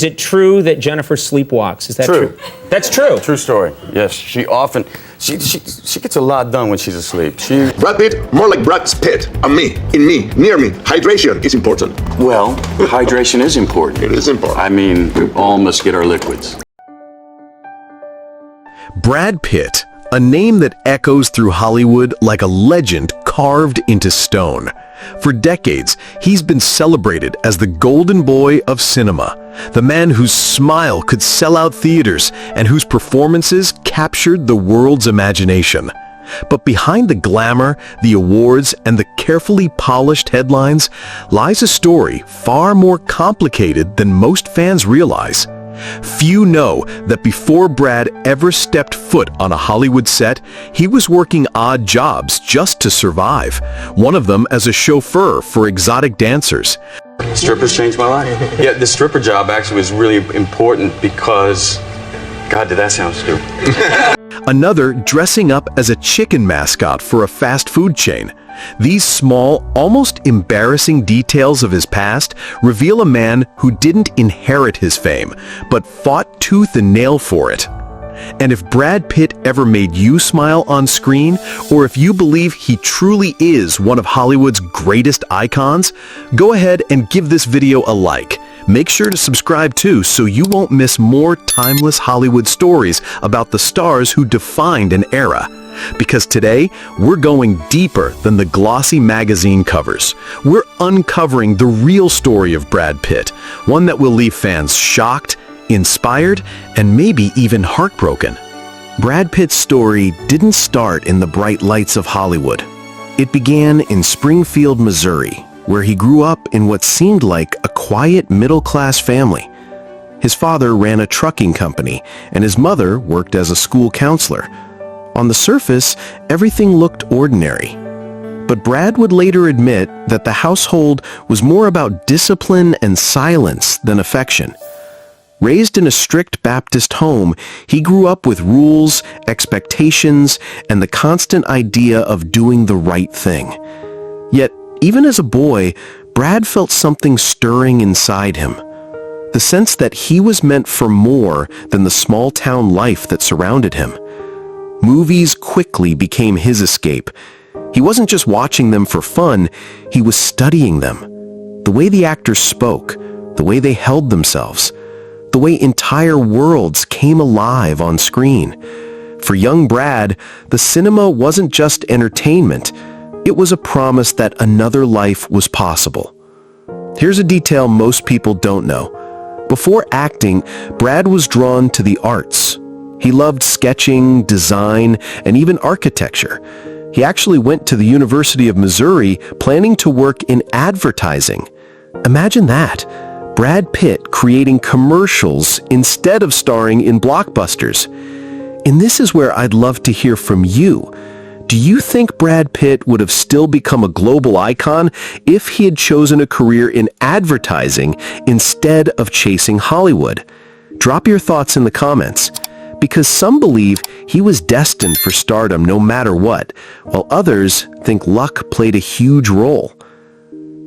Is it true that Jennifer sleepwalks? Is that true? That's true. True story. Yes, she often she gets a lot done when she's asleep. Brad Pitt, more like Brad Pitt. And me, in me, near me. Hydration is important. Well, hydration is important. It is important. I mean, we all must get our liquids. Brad Pitt, a name that echoes through Hollywood like a legend carved into stone. For decades, he's been celebrated as the golden boy of cinema, the man whose smile could sell out theaters and whose performances captured the world's imagination. But behind the glamour, the awards, and the carefully polished headlines lies a story far more complicated than most fans realize. Few know that before Brad ever stepped foot on a Hollywood set, he was working odd jobs just to survive. One of them as a chauffeur for exotic dancers. Strippers changed my life. Yeah, the stripper job actually was really important because, God, did that sound stupid. Another dressing up as a chicken mascot for a fast food chain. These small, almost embarrassing details of his past reveal a man who didn't inherit his fame, but fought tooth and nail for it. And if Brad Pitt ever made you smile on screen, or if you believe he truly is one of Hollywood's greatest icons, go ahead and give this video a like. Make sure to subscribe too so you won't miss more timeless Hollywood stories about the stars who defined an era. Because today, we're going deeper than the glossy magazine covers. We're uncovering the real story of Brad Pitt, one that will leave fans shocked, inspired, and maybe even heartbroken. Brad Pitt's story didn't start in the bright lights of Hollywood. It began in Springfield, Missouri, where he grew up in what seemed like a quiet middle-class family. His father ran a trucking company, and his mother worked as a school counselor. On the surface, everything looked ordinary. But Brad would later admit that the household was more about discipline and silence than affection. Raised in a strict Baptist home, he grew up with rules, expectations, and the constant idea of doing the right thing. Yet, even as a boy, Brad felt something stirring inside him. The sense that he was meant for more than the small-town life that surrounded him. Movies quickly became his escape. He wasn't just watching them for fun, he was studying them. The way the actors spoke, the way they held themselves, the way entire worlds came alive on screen. For young Brad, the cinema wasn't just entertainment, it was a promise that another life was possible. Here's a detail most people don't know. Before acting, Brad was drawn to the arts. He loved sketching, design, and even architecture. He actually went to the University of Missouri planning to work in advertising. Imagine that, Brad Pitt creating commercials instead of starring in blockbusters. And this is where I'd love to hear from you. Do you think Brad Pitt would have still become a global icon if he had chosen a career in advertising instead of chasing Hollywood? Drop your thoughts in the comments. Because some believe he was destined for stardom no matter what, while others think luck played a huge role.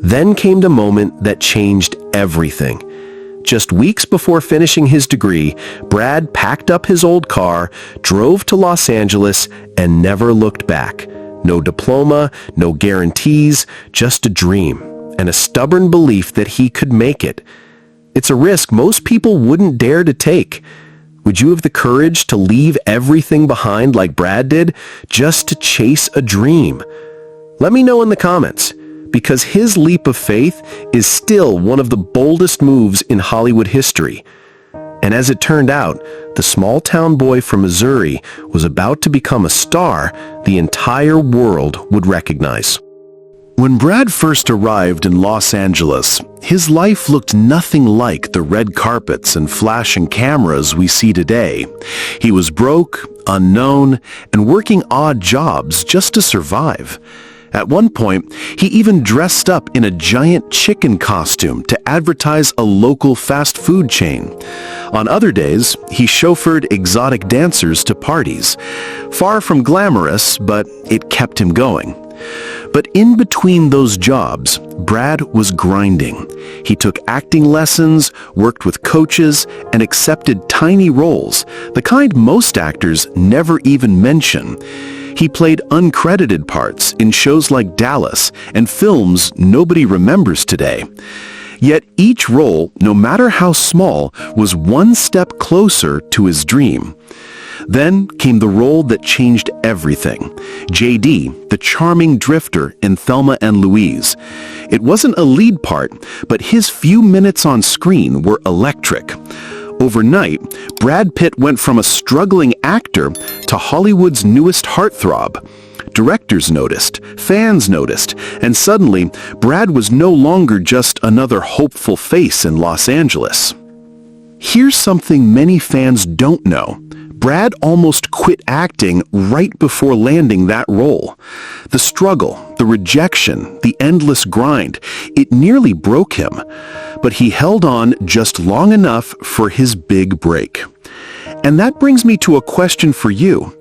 Then came the moment that changed everything. Just weeks before finishing his degree, Brad packed up his old car, drove to Los Angeles, and never looked back. No diploma, no guarantees, just a dream, and a stubborn belief that he could make it. It's a risk most people wouldn't dare to take. Would you have the courage to leave everything behind like Brad did, just to chase a dream? Let me know in the comments, because his leap of faith is still one of the boldest moves in Hollywood history. And as it turned out, the small-town boy from Missouri was about to become a star the entire world would recognize. When Brad first arrived in Los Angeles, his life looked nothing like the red carpets and flashing cameras we see today. He was broke, unknown, and working odd jobs just to survive. At one point, he even dressed up in a giant chicken costume to advertise a local fast food chain. On other days, he chauffeured exotic dancers to parties. Far from glamorous, but it kept him going. But in between those jobs, Brad was grinding. He took acting lessons, worked with coaches, and accepted tiny roles, the kind most actors never even mention. He played uncredited parts in shows like Dallas and films nobody remembers today. Yet each role, no matter how small, was one step closer to his dream. Then came the role that changed everything. J.D., the charming drifter in Thelma and Louise. It wasn't a lead part, but his few minutes on screen were electric. Overnight, Brad Pitt went from a struggling actor to Hollywood's newest heartthrob. Directors noticed, fans noticed, and suddenly, Brad was no longer just another hopeful face in Los Angeles. Here's something many fans don't know. Brad almost quit acting right before landing that role. The struggle, the rejection, the endless grind, it nearly broke him. But he held on just long enough for his big break. And that brings me to a question for you.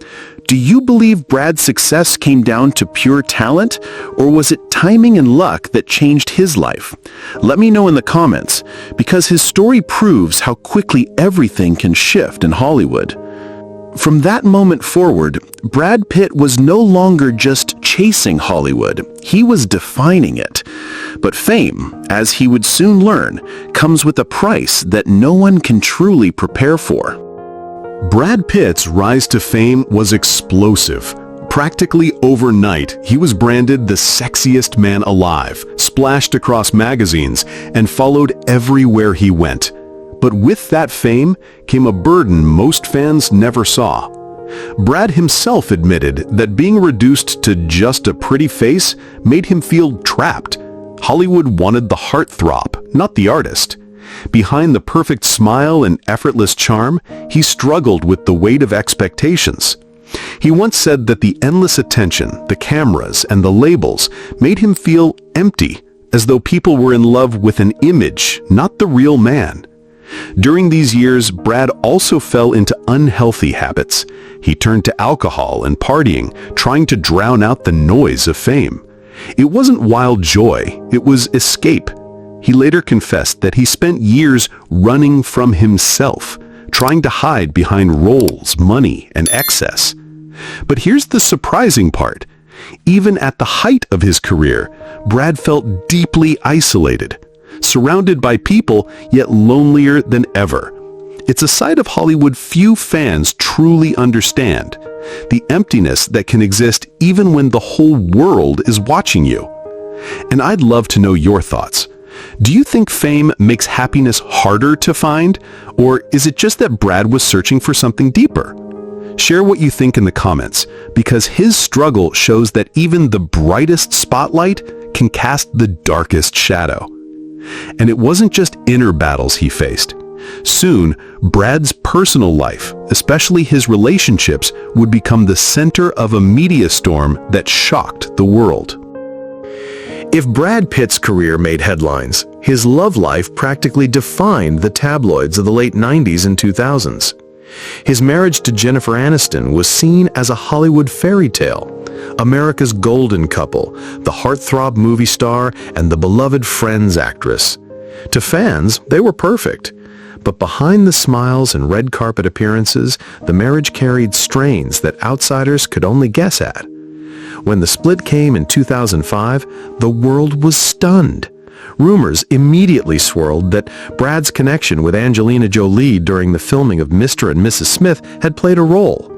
Do you believe Brad's success came down to pure talent, or was it timing and luck that changed his life? Let me know in the comments, because his story proves how quickly everything can shift in Hollywood. From that moment forward, Brad Pitt was no longer just chasing Hollywood, he was defining it. But fame, as he would soon learn, comes with a price that no one can truly prepare for. Brad Pitt's rise to fame was explosive. Practically overnight, he was branded the sexiest man alive, splashed across magazines, and followed everywhere he went. But with that fame came a burden most fans never saw. Brad himself admitted that being reduced to just a pretty face made him feel trapped. Hollywood wanted the heartthrob, not the artist. Behind the perfect smile and effortless charm, he struggled with the weight of expectations. He once said that the endless attention, the cameras, and the labels made him feel empty, as though people were in love with an image, not the real man. During these years, Brad also fell into unhealthy habits. He turned to alcohol and partying, trying to drown out the noise of fame. It wasn't wild joy, it was escape. He later confessed that he spent years running from himself, trying to hide behind roles, money, and excess. But here's the surprising part. Even at the height of his career, Brad felt deeply isolated. Surrounded by people, yet lonelier than ever. It's a side of Hollywood few fans truly understand. The emptiness that can exist even when the whole world is watching you. And I'd love to know your thoughts. Do you think fame makes happiness harder to find? Or is it just that Brad was searching for something deeper? Share what you think in the comments, because his struggle shows that even the brightest spotlight can cast the darkest shadow. And it wasn't just inner battles he faced. Soon, Brad's personal life, especially his relationships, would become the center of a media storm that shocked the world. If Brad Pitt's career made headlines, his love life practically defined the tabloids of the late 90s and 2000s. His marriage to Jennifer Aniston was seen as a Hollywood fairy tale, America's golden couple, the heartthrob movie star and the beloved Friends actress. To fans, they were perfect. But behind the smiles and red carpet appearances, the marriage carried strains that outsiders could only guess at. When the split came in 2005, the world was stunned. Rumors immediately swirled that Brad's connection with Angelina Jolie during the filming of Mr. and Mrs. Smith had played a role.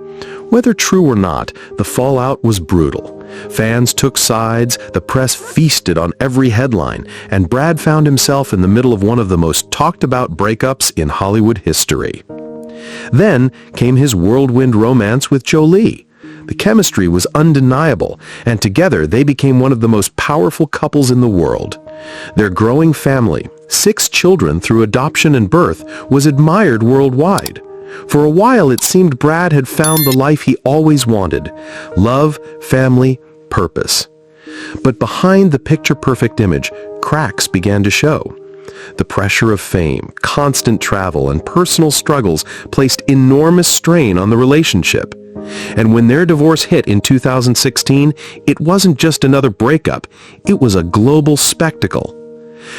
Whether true or not, the fallout was brutal. Fans took sides, the press feasted on every headline, and Brad found himself in the middle of one of the most talked-about breakups in Hollywood history. Then came his whirlwind romance with Jolie. The chemistry was undeniable, and together they became one of the most powerful couples in the world. Their growing family, 6 children through adoption and birth, was admired worldwide. For a while, it seemed Brad had found the life he always wanted: love, family, purpose. But behind the picture-perfect image, cracks began to show. The pressure of fame, constant travel, and personal struggles placed enormous strain on the relationship. And when their divorce hit in 2016, it wasn't just another breakup, it was a global spectacle.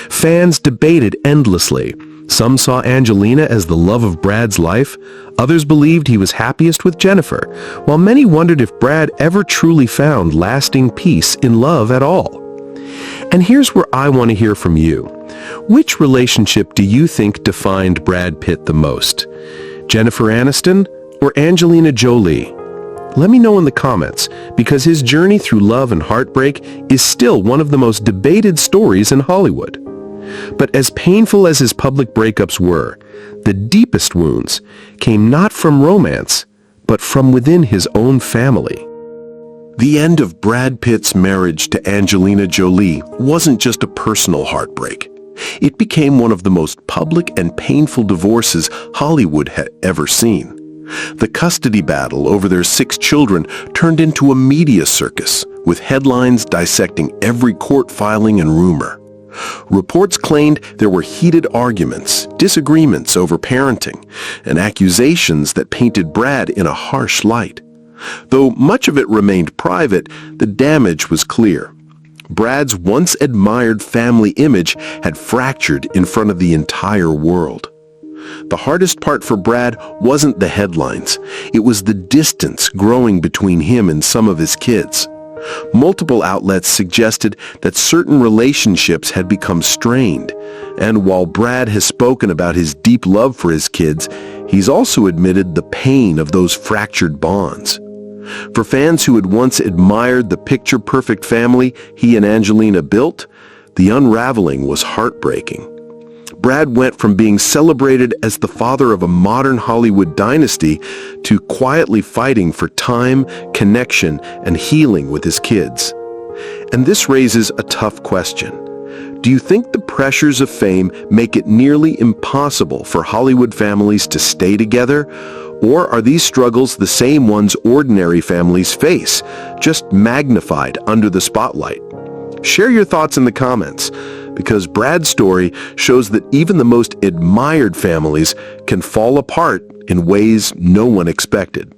Fans debated endlessly. Some saw Angelina as the love of Brad's life, others believed he was happiest with Jennifer, while many wondered if Brad ever truly found lasting peace in love at all. And here's where I want to hear from you. Which relationship do you think defined Brad Pitt the most? Jennifer Aniston or Angelina Jolie? Let me know in the comments, because his journey through love and heartbreak is still one of the most debated stories in Hollywood. But as painful as his public breakups were, the deepest wounds came not from romance, but from within his own family. The end of Brad Pitt's marriage to Angelina Jolie wasn't just a personal heartbreak. It became one of the most public and painful divorces Hollywood had ever seen. The custody battle over their 6 children turned into a media circus, with headlines dissecting every court filing and rumor. Reports claimed there were heated arguments, disagreements over parenting, and accusations that painted Brad in a harsh light. Though much of it remained private, the damage was clear. Brad's once admired family image had fractured in front of the entire world. The hardest part for Brad wasn't the headlines. It was the distance growing between him and some of his kids. Multiple outlets suggested that certain relationships had become strained, and while Brad has spoken about his deep love for his kids, he's also admitted the pain of those fractured bonds. For fans who had once admired the picture-perfect family he and Angelina built, the unraveling was heartbreaking. Brad went from being celebrated as the father of a modern Hollywood dynasty to quietly fighting for time, connection, and healing with his kids. And this raises a tough question. Do you think the pressures of fame make it nearly impossible for Hollywood families to stay together? Or are these struggles the same ones ordinary families face, just magnified under the spotlight? Share your thoughts in the comments, because Brad's story shows that even the most admired families can fall apart in ways no one expected.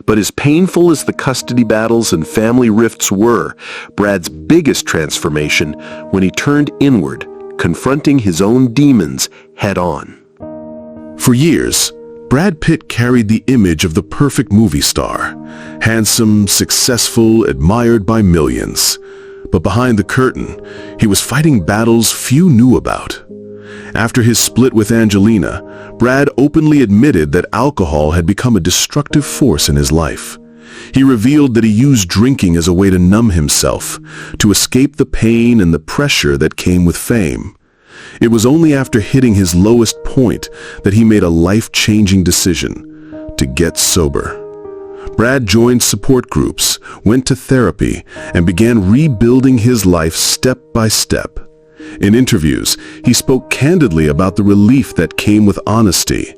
But as painful as the custody battles and family rifts were, Brad's biggest transformation when he turned inward, confronting his own demons head-on. For years, Brad Pitt carried the image of the perfect movie star, handsome, successful, admired by millions. But behind the curtain, he was fighting battles few knew about. After his split with Angelina, Brad openly admitted that alcohol had become a destructive force in his life. He revealed that he used drinking as a way to numb himself, to escape the pain and the pressure that came with fame. It was only after hitting his lowest point that he made a life-changing decision to get sober. Brad joined support groups, went to therapy, and began rebuilding his life step by step. In interviews, he spoke candidly about the relief that came with honesty,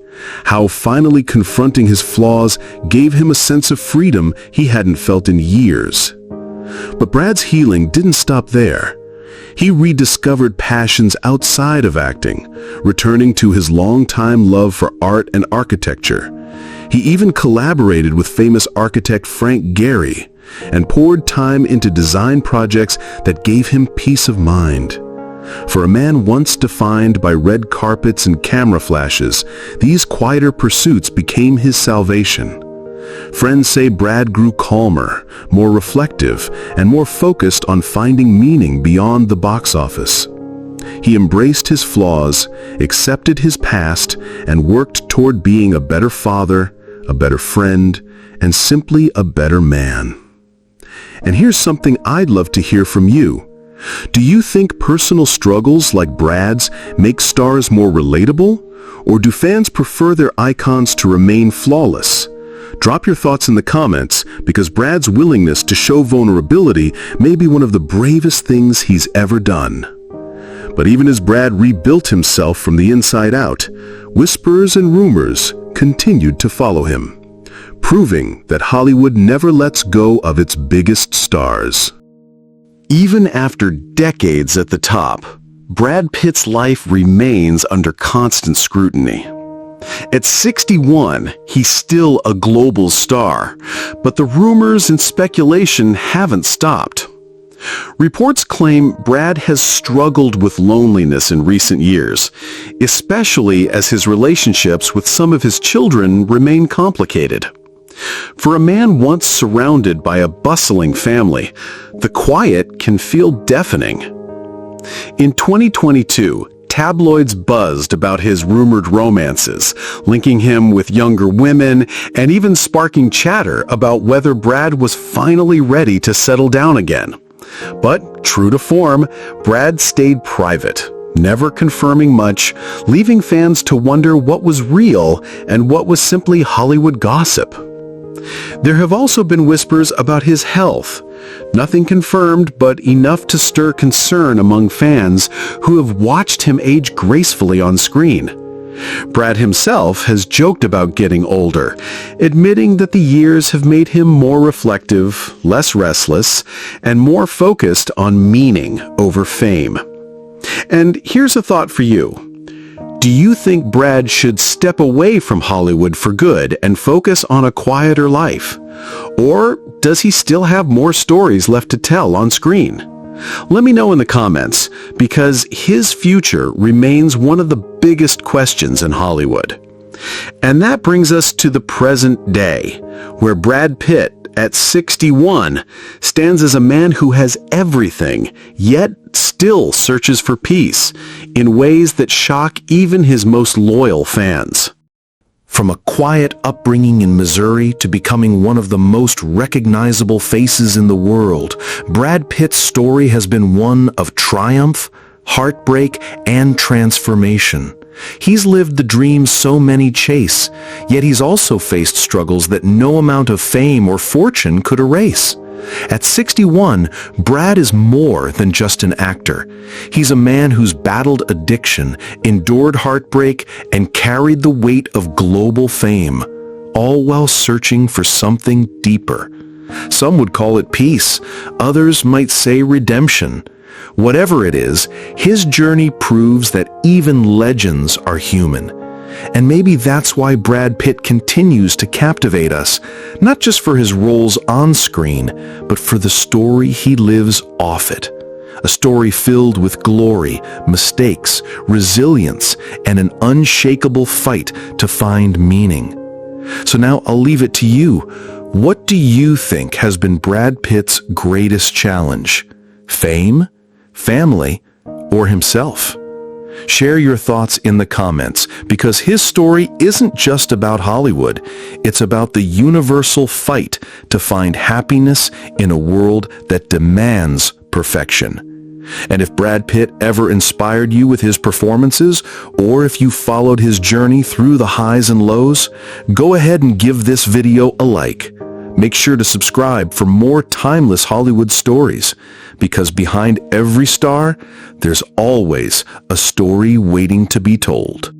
how finally confronting his flaws gave him a sense of freedom he hadn't felt in years. But Brad's healing didn't stop there. He rediscovered passions outside of acting, returning to his longtime love for art and architecture. He even collaborated with famous architect Frank Gehry and poured time into design projects that gave him peace of mind. For a man once defined by red carpets and camera flashes, these quieter pursuits became his salvation. Friends say Brad grew calmer, more reflective, and more focused on finding meaning beyond the box office. He embraced his flaws, accepted his past, and worked toward being a better father, a better friend, and simply a better man. And here's something I'd love to hear from you. Do you think personal struggles like Brad's make stars more relatable? Or do fans prefer their icons to remain flawless? Drop your thoughts in the comments, because Brad's willingness to show vulnerability may be one of the bravest things he's ever done. But even as Brad rebuilt himself from the inside out, whispers and rumors continued to follow him, proving that Hollywood never lets go of its biggest stars. Even after decades at the top, Brad Pitt's life remains under constant scrutiny. At 61, he's still a global star, but the rumors and speculation haven't stopped. Reports claim Brad has struggled with loneliness in recent years, especially as his relationships with some of his children remain complicated. For a man once surrounded by a bustling family, the quiet can feel deafening. In 2022, tabloids buzzed about his rumored romances, linking him with younger women and even sparking chatter about whether Brad was finally ready to settle down again. But, true to form, Brad stayed private, never confirming much, leaving fans to wonder what was real and what was simply Hollywood gossip. There have also been whispers about his health. Nothing confirmed, but enough to stir concern among fans who have watched him age gracefully on screen. Brad himself has joked about getting older, admitting that the years have made him more reflective, less restless, and more focused on meaning over fame. And here's a thought for you. Do you think Brad should step away from Hollywood for good and focus on a quieter life? Or does he still have more stories left to tell on screen? Let me know in the comments, because his future remains one of the biggest questions in Hollywood. And that brings us to the present day, where Brad Pitt, at 61, stands as a man who has everything, yet still searches for peace, in ways that shock even his most loyal fans. From a quiet upbringing in Missouri to becoming one of the most recognizable faces in the world, Brad Pitt's story has been one of triumph, heartbreak, and transformation. He's lived the dream so many chase, yet he's also faced struggles that no amount of fame or fortune could erase. At 61, Brad is more than just an actor. He's a man who's battled addiction, endured heartbreak, and carried the weight of global fame, all while searching for something deeper. Some would call it peace, others might say redemption. Whatever it is, his journey proves that even legends are human. And maybe that's why Brad Pitt continues to captivate us, not just for his roles on screen, but for the story he lives off it. A story filled with glory, mistakes, resilience, and an unshakable fight to find meaning. So now I'll leave it to you. What do you think has been Brad Pitt's greatest challenge? Fame, family, or himself? Share your thoughts in the comments, because his story isn't just about Hollywood. It's about the universal fight to find happiness in a world that demands perfection. And if Brad Pitt ever inspired you with his performances, or if you followed his journey through the highs and lows, go ahead and give this video a like. Make sure to subscribe for more timeless Hollywood stories, because behind every star, there's always a story waiting to be told.